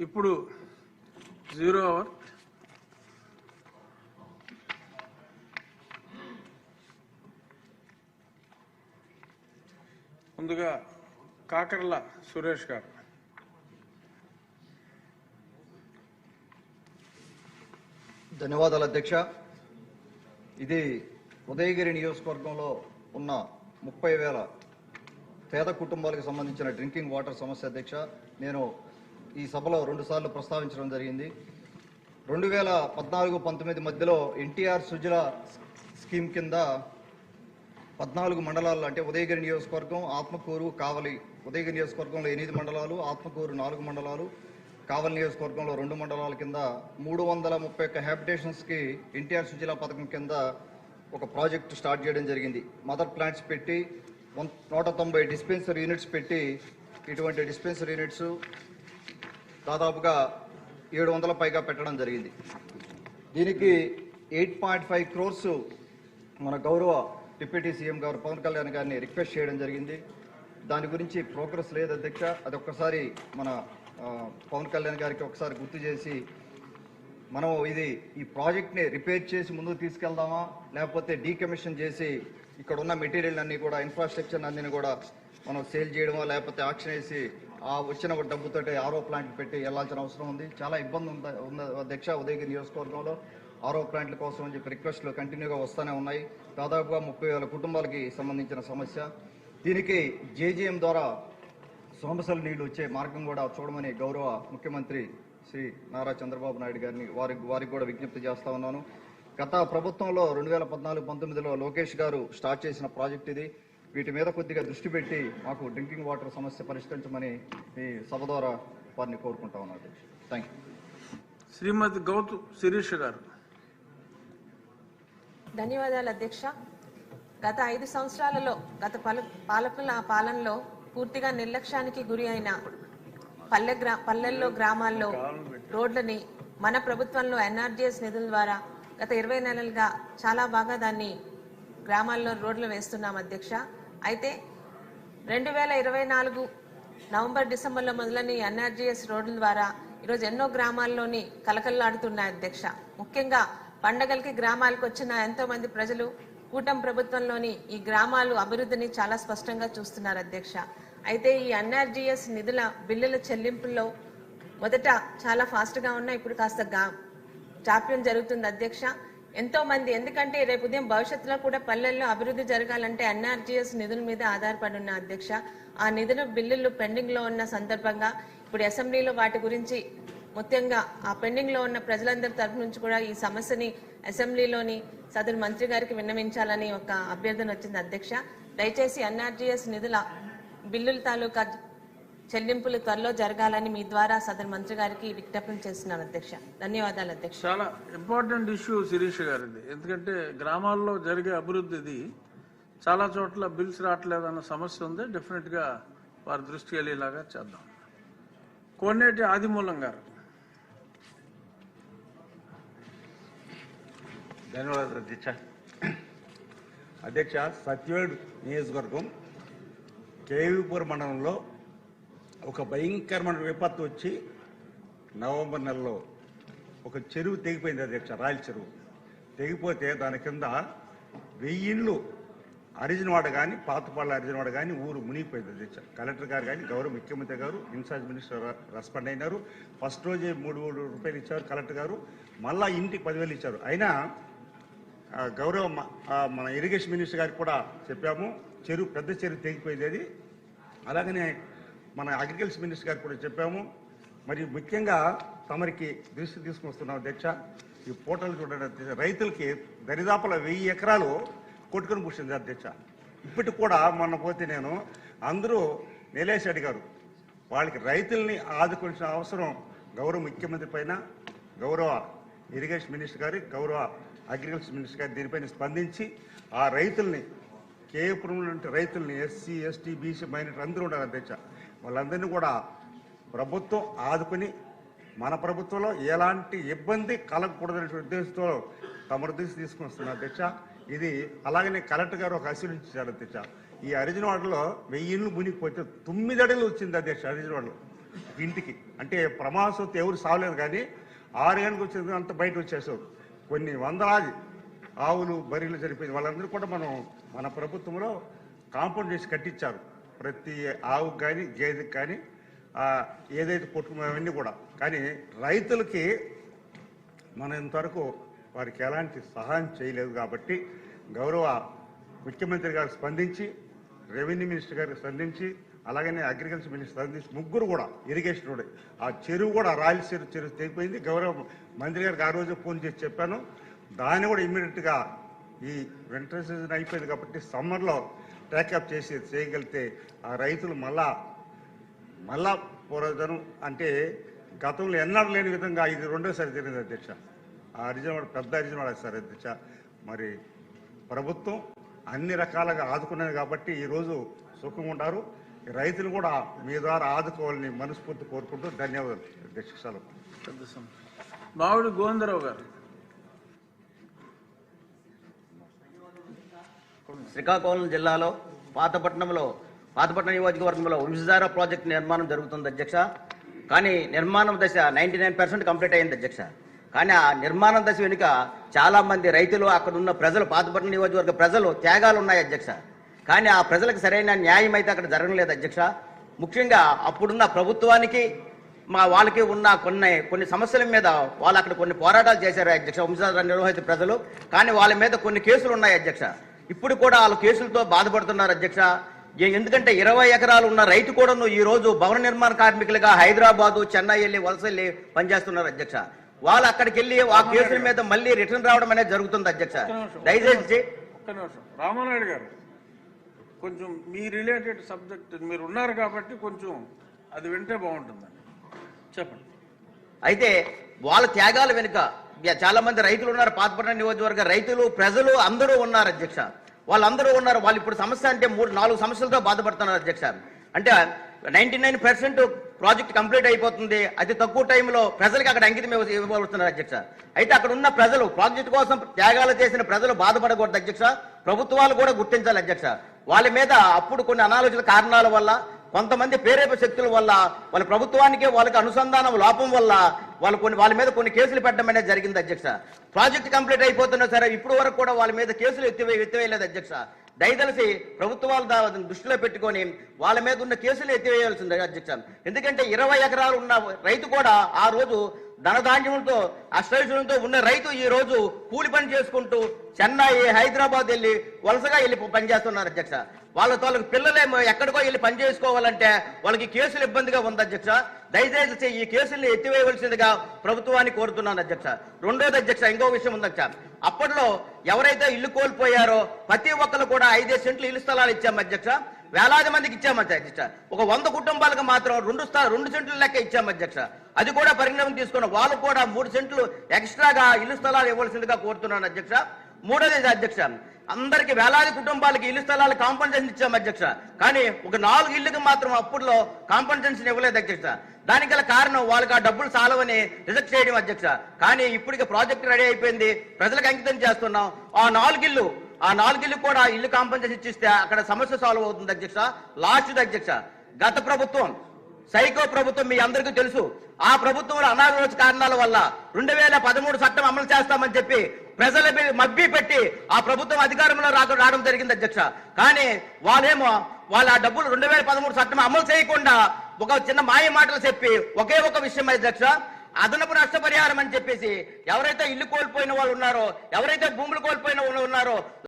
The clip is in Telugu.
ఇప్పుడు 0 అవర్ ముందుగా కాకర్ల సురేష్ గారు. ధన్యవాదాలు అధ్యక్ష. ఇది ఉదయగిరి నియోజకవర్గంలో ఉన్న 30,000 పేద కుటుంబాలకు సంబంధించిన డ్రింకింగ్ వాటర్ సమస్య అధ్యక్ష. నేను ఈ సభలో 2 సార్లు ప్రస్తావించడం జరిగింది. 2014-19 మధ్యలో ఎన్టీఆర్ సుజల స్కీమ్ కింద 14 మండలాలు అంటే ఉదయగిరి నియోజకవర్గం, ఆత్మకూరు, కావలి, ఉదయగిరి నియోజకవర్గంలో 8 మండలాలు, ఆత్మకూరు 4 మండలాలు, కావలి నియోజకవర్గంలో 2 మండలాల కింద 331 హ్యాబిటేషన్స్కి ఎన్టీఆర్ సుజల పథకం కింద ఒక ప్రాజెక్టు స్టార్ట్ చేయడం జరిగింది. మదర్ ప్లాంట్స్ పెట్టి 190 డిస్పెన్సరీ యూనిట్స్ పెట్టి ఇటువంటి డిస్పెన్సరీ యూనిట్స్ దాదాపుగా 700 పైగా పెట్టడం జరిగింది. దీనికి 8.5 crores మన గౌరవ డిప్యూటీ సీఎం గారు పవన్ కళ్యాణ్ గారిని రిక్వెస్ట్ చేయడం జరిగింది. దాని గురించి ప్రోగ్రెస్ లేదు అధ్యక్ష. అది ఒక్కసారి మన పవన్ కళ్యాణ్ గారికి ఒకసారి గుర్తు చేసి మనం ఈ ప్రాజెక్ట్ని రిపేర్ చేసి ముందుకు తీసుకెళ్దామా, లేకపోతే డీకమిషన్ చేసి ఇక్కడ ఉన్న మెటీరియల్ అన్నీ కూడా ఇన్ఫ్రాస్ట్రక్చర్ అన్నీ కూడా మనం సేల్ చేయడమా, లేకపోతే ఆక్షన్ వేసి ఆ వచ్చిన డబ్బుతో ఆరో ప్లాంట్ పెట్టి వెళ్లాల్సిన అవసరం ఉంది. చాలా ఇబ్బంది ఉంది అధ్యక్ష. ఉదయగిరి నియోజకవర్గంలో ఆరో ప్లాంట్ల కోసం అని చెప్పి రిక్వెస్ట్లు కంటిన్యూగా వస్తూనే ఉన్నాయి. దాదాపుగా 30,000 కుటుంబాలకి సంబంధించిన సమస్య. దీనికి జేజీఎం ద్వారా సోమశల నీళ్లు వచ్చే మార్గం కూడా చూడమని గౌరవ ముఖ్యమంత్రి శ్రీ నారా చంద్రబాబు నాయుడు గారిని వారికి కూడా విజ్ఞప్తి చేస్తా ఉన్నాను. గత ప్రభుత్వంలో 2014-19లో లోకేష్ గారు స్టార్ట్ చేసిన ప్రాజెక్ట్ ఇది. వీటి మీద కొద్దిగా దృష్టి పెట్టి మాకు డ్రింకింగ్ వాటర్ సమస్య పరిష్కరించమని ఈ సభ ద్వారా వారిని కోరుకుంటా ఉన్నాను. Thank you. శ్రీమతి గౌతు శిరీష గారు. ధన్యవాదాలు అధ్యక్ష. గత 5 సంవత్సరాలలో గత పాలకుల పాలనలో పూర్తిగా నిర్లక్ష్యానికి గురి అయిన పల్లెల్లో గ్రామాల్లో రోడ్లని మన ప్రభుత్వంలో ఎన్ఆర్జీఎస్ నిధుల ద్వారా గత 20 నెలలుగా చాలా బాగా దాన్ని గ్రామాల్లో రోడ్లు వేస్తున్నాం అధ్యక్ష. అయితే 2024 నవంబర్-డిసెంబర్లో మొదలని ఎన్ఆర్జీఎస్ రోడ్ల ద్వారా ఈరోజు ఎన్నో గ్రామాల్లోని కలకల్లాడుతున్నాయి అధ్యక్ష. ముఖ్యంగా పండగలకి గ్రామాలకు వచ్చిన ఎంతో మంది ప్రజలు కూటమి ప్రభుత్వంలోని ఈ గ్రామాలు అభివృద్ధిని చాలా స్పష్టంగా చూస్తున్నారు అధ్యక్ష. అయితే ఈ ఎన్ఆర్జీఎస్ నిధుల బిల్లుల చెల్లింపుల్లో మొదట చాలా ఫాస్ట్గా ఉన్నాయి, ఇప్పుడు కాస్త జాప్యం జరుగుతుంది అధ్యక్ష. ఎంతో మంది ఎందుకంటే రేపు ఉదయం భవిష్యత్తులో కూడా పల్లెల్లో అభివృద్ధి జరగాలంటే ఎన్ఆర్జీఎస్ నిధుల మీద ఆధారపడి ఉన్న అధ్యక్ష. ఆ నిధుల బిల్లులు పెండింగ్ లో ఉన్న సందర్భంగా ఇప్పుడు అసెంబ్లీలో వాటి గురించి ముఖ్యంగా ఆ పెండింగ్ లో ఉన్న ప్రజలందరి తరఫు నుంచి కూడా ఈ సమస్యని అసెంబ్లీలోని సదరు మంత్రి గారికి విన్నవించాలని ఒక అభ్యర్థన వచ్చింది అధ్యక్ష. దయచేసి ఎన్ఆర్జీఎస్ నిధుల బిల్లుల తాలూకా చెల్లింపులు త్వరలో జరగాలని మీ ద్వారా సదరు మంత్రి గారికి విజ్ఞప్తి చేస్తున్నాను అధ్యక్ష. ధన్యవాదాలు అధ్యక్ష. చాలా ఇంపార్టెంట్ ఇష్యూ శిరీష్ గారిది. ఎందుకంటే గ్రామాల్లో జరిగే అభివృద్ధిది చాలా చోట్ల బిల్స్ రావట్లేదన్న సమస్య ఉంది. డెఫినెట్గా వారి దృష్టికి వెళ్ళేలాగా చేద్దాం. కోనేటి ఆదిమూలం గారు. ధన్యవాదాలు అధ్యక్ష. సత్యవేడు నియోజకవర్గం కేవీపూర్ మండలంలో ఒక భయంకరమైన విపత్తు వచ్చి నవంబర్ నెలలో ఒక చెరువు తెగిపోయింది అధ్యక్ష. రాయల చెరువు తెగిపోతే దాని కింద 1000 ఇళ్ళు అరిజినవాడ కానీ పాతపాళ్ళ అరిజినవాడ కానీ ఊరు మునిగిపోయింది అధ్యక్ష. కలెక్టర్ గారు కానీ గౌరవ ముఖ్యమంత్రి గారు ఇన్ఛార్జ్ మినిస్టర్ రెస్పాండ్ అయినారు. ఫస్ట్ రోజే 3 రూపాయలు ఇచ్చారు కలెక్టర్ గారు. మళ్ళా ఇంటికి 10,000 ఇచ్చారు. అయినా గౌరవ మన ఇరిగేషన్ మినిస్టర్ గారికి కూడా చెప్పాము, చెరువు పెద్ద చెరువు తెగిపోయింది అది. అలాగనే మన అగ్రికల్చర్ మినిస్టర్ గారికి కూడా చెప్పాము. మరి ముఖ్యంగా తమరికి దృష్టి తీసుకొస్తున్నాం అధ్యక్ష. ఈ పోర్టల్ చూడండి అధ్యక్ష, రైతులకి దరిదాపుల 1000 ఎకరాలు కొట్టుకొని కూర్చుంది అధ్యక్ష. ఇప్పటికి కూడా మొన్న పోతే నేను అందరూ నిలేష్ అడిగారు. వాళ్ళకి రైతుల్ని ఆదుకోవాల్సిన అవసరం గౌరవ ముఖ్యమంత్రి పైన, గౌరవ ఇరిగేషన్ మినిస్టర్ గారి, గౌరవ అగ్రికల్చర్ మినిస్టర్ గారి దీనిపైన స్పందించి ఆ రైతుల్ని కేపురం రైతుల్ని ఎస్సీ, ఎస్టీ, బీసీ, మైనారిటీ అందరూ ఉన్నారు అధ్యక్ష. వాళ్ళందరినీ కూడా ప్రభుత్వం ఆదుకొని మన ప్రభుత్వంలో ఎలాంటి ఇబ్బంది కలగకూడదనే ఉద్దేశంతో తమ దృష్టి తీసుకుని వస్తున్నారు అధ్యక్ష. ఇది అలాగనే కలెక్టర్ గారు ఒక అసూరించారు అధ్యక్ష. ఈ అరిజినవాడలో 1000 ఇళ్ళు మునిగిపోతే 9 అడుగులు వచ్చింది అధ్యక్ష. అరిజినవాడలో ఇంటికి. అంటే ప్రమాదంతో ఎవరు సావలేదు, కానీ 6 గంటలకు వచ్చింది అంత బయట వచ్చేసారు. కొన్ని వందలాది ఆవులు బర్రెలు చనిపోయింది. వాళ్ళందరూ కూడా మన ప్రభుత్వంలో కాంపౌండ్ చేసి కట్టించారు. ప్రతి ఆవుకు కానీ గేదెకి కానీ ఏదైతే కొట్టుకున్నావన్నీ కూడా. కానీ రైతులకి మనం ఇంతవరకు వారికి ఎలాంటి సహాయం చేయలేదు. కాబట్టి గౌరవ ముఖ్యమంత్రి గారు స్పందించి, రెవెన్యూ మినిస్టర్ గారికి స్పందించి, అలాగనే అగ్రికల్చర్ మినిస్టర్ స్పందించి, ముగ్గురు కూడా ఇరిగేషన్ రోడ్ ఆ చెరువు కూడా రాయలసీమ చెరువు తెగిపోయింది. గౌరవ మంత్రి గారికి ఆ రోజు ఫోన్ చేసి చెప్పాను. దాన్ని కూడా ఇమ్మీడియట్గా ఈ వింటర్ సీజన్ అయిపోయింది కాబట్టి సమ్మర్లో ట్యాకప్ చేయగలిగితే ఆ రైతులు మళ్ళా పూర్వజనం అంటే గతంలో ఎన్నడూ లేని విధంగా ఇది రెండోసారి జరిగింది అధ్యక్ష. ఆ అర్జునవాడ పెద్ద అర్జునవాడ సార్ అధ్యక్ష. మరి ప్రభుత్వం అన్ని రకాలుగా ఆదుకున్నది కాబట్టి ఈరోజు సుఖంగా ఉంటారు. రైతులు కూడా మీ ద్వారా ఆదుకోవాలని మనస్ఫూర్తి కోరుకుంటూ ధన్యవాదాలు అధ్యక్ష. సెలవు. మామిడి గోవిందరావు గారు. శ్రీకాకుళం జిల్లాలో పాతపట్నం నియోజకవర్గంలో వంశధార ప్రాజెక్టు నిర్మాణం జరుగుతుంది అధ్యక్ష. కానీ నిర్మాణం దశ 99% కంప్లీట్ అయింది అధ్యక్ష. కానీ ఆ నిర్మాణం దశ వెనుక చాలా మంది రైతులు, అక్కడ ఉన్న ప్రజలు, పాతపట్నం నియోజకవర్గ ప్రజలు త్యాగాలు ఉన్నాయి అధ్యక్ష. కానీ ఆ ప్రజలకు సరైన న్యాయం అయితే అక్కడ జరగలేదు అధ్యక్ష. ముఖ్యంగా అప్పుడున్న ప్రభుత్వానికి వాళ్ళకి ఉన్న కొన్ని సమస్యల మీద వాళ్ళు అక్కడ కొన్ని పోరాటాలు చేశారు అధ్యక్ష, వంశధార నిర్వహిత ప్రజలు. కానీ వాళ్ళ మీద కొన్ని కేసులు ఉన్నాయి అధ్యక్ష. ఇప్పుడు కూడా వాళ్ళు కేసులతో బాధపడుతున్నారు అధ్యక్ష. ఎందుకంటే 20 ఎకరాలు ఉన్న రైతు కూడా ఈ రోజు భవన నిర్మాణ కార్మికులుగా హైదరాబాదు, చెన్నై వెళ్ళి వలస వెళ్ళి పనిచేస్తున్నారు అధ్యక్ష. వాళ్ళు అక్కడికి వెళ్ళి ఆ కేసుల మీద మళ్ళీ రిటర్న్ రావడం అనేది జరుగుతుంది అధ్యక్ష. దయచేసి ఒక్క నిమిషం రామానాయుడు గారు, కొంచెం మీ రిలేటెడ్ సబ్జెక్ట్ మీరు ఉన్నారు కాబట్టి కొంచెం అది వింటే బాగుంటుందండి. చెప్పండి. అయితే వాళ్ళ త్యాగాల వెనుక చాలా మంది రైతులు ఉన్నారు. పాతపట్నం నియోజకవర్గ రైతులు, ప్రజలు అందరూ ఉన్నారు అధ్యక్ష. వాళ్ళందరూ ఉన్నారు. వాళ్ళు ఇప్పుడు సమస్య అంటే 3-4 సమస్యలతో బాధపడుతున్నారు అధ్యక్ష. అంటే 99% ప్రాజెక్ట్ కంప్లీట్ అయిపోతుంది. అతి తక్కువ టైంలో ప్రజలకు అక్కడ అంకితం ఇవ్వబడుతున్నారు అధ్యక్ష. అయితే అక్కడ ఉన్న ప్రజలు, ప్రాజెక్టు కోసం త్యాగాలు చేసిన ప్రజలు బాధపడకూడదు అధ్యక్ష. ప్రభుత్వాలు కూడా గుర్తించాలి అధ్యక్ష. వాళ్ళ మీద అప్పుడు కొన్ని అనాలోచిత కారణాల వల్ల, కొంతమంది ప్రేరేప శక్తుల వల్ల, వాళ్ళ ప్రభుత్వానికి వాళ్ళకి అనుసంధానం లోపం వల్ల వాళ్ళ మీద కొన్ని కేసులు పెట్టడం అనేది జరిగింది అధ్యక్ష. ప్రాజెక్ట్ కంప్లీట్ అయిపోతున్నా సరే ఇప్పుడు వరకు కూడా వాళ్ళ మీద కేసులు ఎత్తివేయలేదు అధ్యక్ష. దయదలిసి ప్రభుత్వాలు దృష్టిలో పెట్టుకొని వాళ్ళ మీద ఉన్న కేసులు ఎత్తివేయాల్సింది అధ్యక్ష. ఎందుకంటే 20 ఎకరాలు ఉన్న రైతు కూడా ఆ రోజు ధనధాన్యములతో అష్టైశ్వర్యంతో ఉన్న రైతు ఈ రోజు కూలి పని చేసుకుంటూ చెన్నై, హైదరాబాద్ వెళ్ళి వలసగా వెళ్ళి పనిచేస్తున్నారు అధ్యక్ష. వాళ్ళకి పిల్లలేమో ఎక్కడికో వెళ్ళి పని చేసుకోవాలంటే వాళ్ళకి కేసులు ఇబ్బందిగా ఉంది అధ్యక్ష. దయచేసి ఈ కేసుల్ని ఎత్తివేయవలసిందిగా ప్రభుత్వాన్ని కోరుతున్నాను అధ్యక్ష. రెండోది అధ్యక్ష, ఇంకో విషయం ఉంది అధ్యక్ష. అప్పట్లో ఎవరైతే ఇల్లు కోల్పోయారో ప్రతి ఒక్కరు కూడా 5 సెంట్లు ఇల్లు స్థలాలు ఇచ్చాము అధ్యక్ష. వేలాది మందికి ఇచ్చాము అధ్యక్ష. ఒక 100 కుటుంబాలకు మాత్రం 2 సెంట్లు లెక్క ఇచ్చాము అధ్యక్ష. అది కూడా పరిణామం తీసుకున్న వాళ్ళు కూడా 3 సెంట్లు ఎక్స్ట్రాగా ఇల్లు స్థలాలు ఇవ్వాల్సిందిగా కోరుతున్నాను అధ్యక్ష. మూడోది అధ్యక్ష, అందరికి వేలాది కుటుంబాలకి ఇల్లు స్థలాలు కాంపన్సేషన్ ఇచ్చాము అధ్యక్ష. కానీ ఒక 4 ఇళ్లకు మాత్రం అప్పుడులో కాంపన్సేషన్ ఇవ్వలేదు అధ్యక్ష. దానికి గల కారణం వాళ్ళకి ఆ డబ్బులు చాలవని రిజెక్ట్ చేయడం అధ్యక్ష. కానీ ఇప్పటికి ప్రాజెక్ట్ రెడీ అయిపోయింది, ప్రజలకు అంకితం చేస్తున్నాం. ఆ 4 ఇల్లు కూడా ఇల్లు కాంపన్సేషన్ ఇచ్చిస్తే అక్కడ సమస్య సాల్వ్ అవుతుంది అధ్యక్ష. లాస్ట్ అధ్యక్ష, గత ప్రభుత్వం సైకో ప్రభుత్వం మీ అందరికీ తెలుసు. ఆ ప్రభుత్వంలో అనాలోచిత కారణాల వల్ల 2013 చట్టం అమలు చేస్తామని చెప్పి ప్రజల మభ్య పెట్టి ఆ ప్రభుత్వం అధికారంలో రావడం జరిగింది అధ్యక్ష. కానీ వాళ్ళేమో వాళ్ళ డబ్బులు 2013 చట్టం అమలు చేయకుండా ఒక చిన్న మాయ మాటలు చెప్పి ఒకే ఒక విషయం అధ్యక్ష, అదనపు నష్టపరిహారం అని చెప్పేసి ఎవరైతే ఇల్లు కోల్పోయిన వాళ్ళు ఉన్నారో, ఎవరైతే భూములు కోల్పోయిన వాళ్ళు ఉన్నారో